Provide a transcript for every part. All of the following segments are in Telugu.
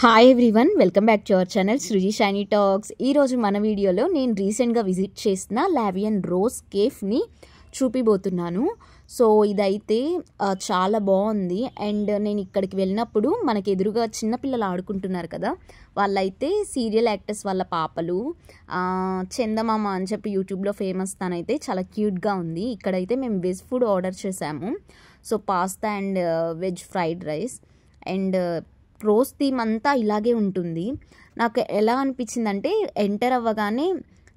Hi everyone, welcome back to our channel Sruji Shiny talks. ఈరోజు మన వీడియోలో నేను రీసెంట్గా విజిట్ చేసిన లావియన్ రోజ్ కేఫ్ని చూపిపోతున్నాను. సో ఇదైతే చాలా బాగుంది. అండ్ నేను ఇక్కడికి వెళ్ళినప్పుడు మనకి ఎదురుగా చిన్నపిల్లలు ఆడుకుంటున్నారు కదా, వాళ్ళైతే సీరియల్ యాక్టర్స్ వాళ్ళ పాపలు. చందమామ అని చెప్పి యూట్యూబ్లో ఫేమస్, తనైతే చాలా క్యూట్గా ఉంది. ఇక్కడైతే మేము వెజ్ ఫుడ్ ఆర్డర్ చేసాము. So pasta and veg fried rice. And rose theme అంతా ఇలాగే ఉంటుంది. నాకు ఎలా అనిపించిందంటే ఎంటర్ అవ్వగానే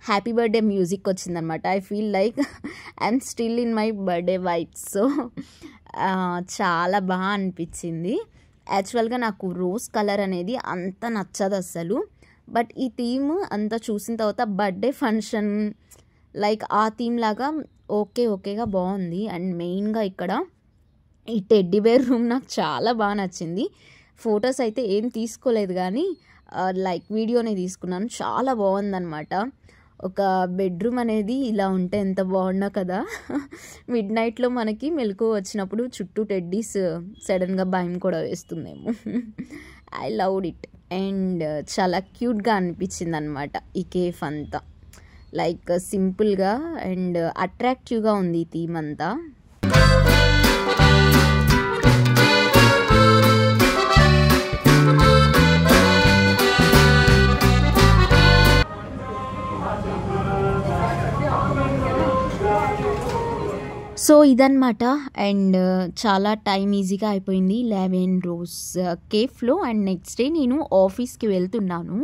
హ్యాపీ బర్త్డే మ్యూజిక్ వచ్చిందనమాట. I feel like I'm still in my birthday vibes. So చాలా బాగా అనిపించింది. యాక్చువల్గా నాకు రోజ్ కలర్ అనేది అంత నచ్చదు అసలు. బట్ ఈ థీమ్ అంతా చూసిన తర్వాత బర్త్డే ఫంక్షన్ లైక్ ఆ థీమ్ లాగా ఓకేగా బాగుంది. అండ్ మెయిన్గా ఇక్కడ ఈ టెడ్డీ బేర్ రూమ్ నాకు చాలా బాగా నచ్చింది. ఫొటోస్ అయితే ఏం తీసుకోలేదు కానీ లైక్ వీడియోనే తీసుకున్నాను. చాలా బాగుందన్నమాట. ఒక బెడ్రూమ్ అనేది ఇలా ఉంటే ఎంత బాగుందో కదా. మిడ్ నైట్లో మనకి మెలకువ వచ్చినప్పుడు చుట్టూ టెడ్డీస్ సడన్గా భయం కూడా వేస్తుందేమో. I loved it. అండ్ చాలా క్యూట్గా అనిపించింది అనమాట ఈ కేఫ్ అంతా. లైక్ సింపుల్గా అండ్ అట్రాక్టివ్గా ఉంది ఈ థీమ్ అంతా. సో ఇదన్నమాట. అండ్ చాలా టైం ఈజీగా అయిపోయింది లావియన్ రోజ్ కేఫ్లో. అండ్ నెక్స్ట్ డే నేను ఆఫీస్కి వెళ్తున్నాను.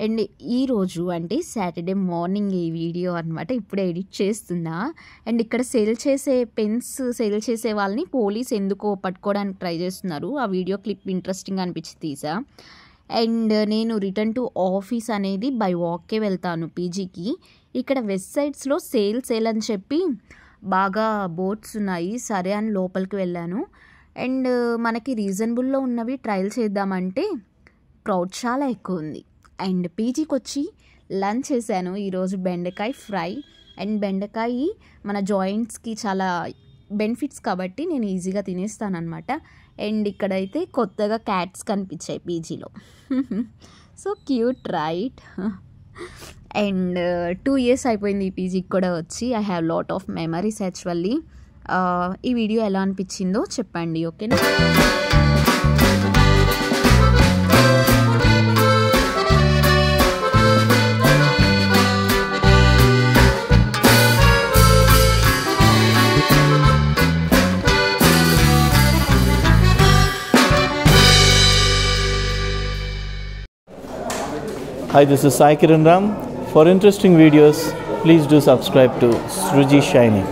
అండ్ ఈరోజు అంటే సాటర్డే మార్నింగ్ ఈ వీడియో అనమాట, ఇప్పుడే ఎడిట్ చేస్తున్నా. అండ్ ఇక్కడ సేల్ చేసే పెన్స్ సేల్ చేసే వాళ్ళని పోలీస్ ఎందుకో పట్టుకోవడానికి ట్రై చేస్తున్నారు. ఆ వీడియో క్లిప్ ఇంట్రెస్టింగ్ అనిపించి తీసా. అండ్ నేను రిటర్న్ టు ఆఫీస్ అనేది బై వాకే వెళ్తాను పీజీకి. ఇక్కడ వెస్ట్ సైడ్స్లో సేల్ అని చెప్పి బాగా బోర్డ్స్ ఉన్నాయి. సరే అని లోపలికి వెళ్ళాను. అండ్ మనకి రీజనబుల్లో ఉన్నవి ట్రయల్ చేద్దామంటే క్రౌడ్ చాలా ఎక్కువ ఉంది. అండ్ పీజీకి వచ్చి లంచ్ చేశాను ఈరోజు. బెండకాయ ఫ్రై. అండ్ బెండకాయ మన జాయింట్స్కి చాలా బెనిఫిట్స్ కాబట్టి నేను ఈజీగా తినేస్తాను అనమాట. అండ్ ఇక్కడైతే కొత్తగా క్యాట్స్ కనిపించాయి పీజీలో. So cute right. And 2 years అయిపోయింది ఈ పీజీకి కూడా వచ్చి. I have lot of memories actually. ఈ వీడియో ఎలా అనిపించిందో చెప్పండి, ఓకేనా? Hi, this is Sai Kiran Ram. For interesting videos, please do subscribe to Sruji Shiny.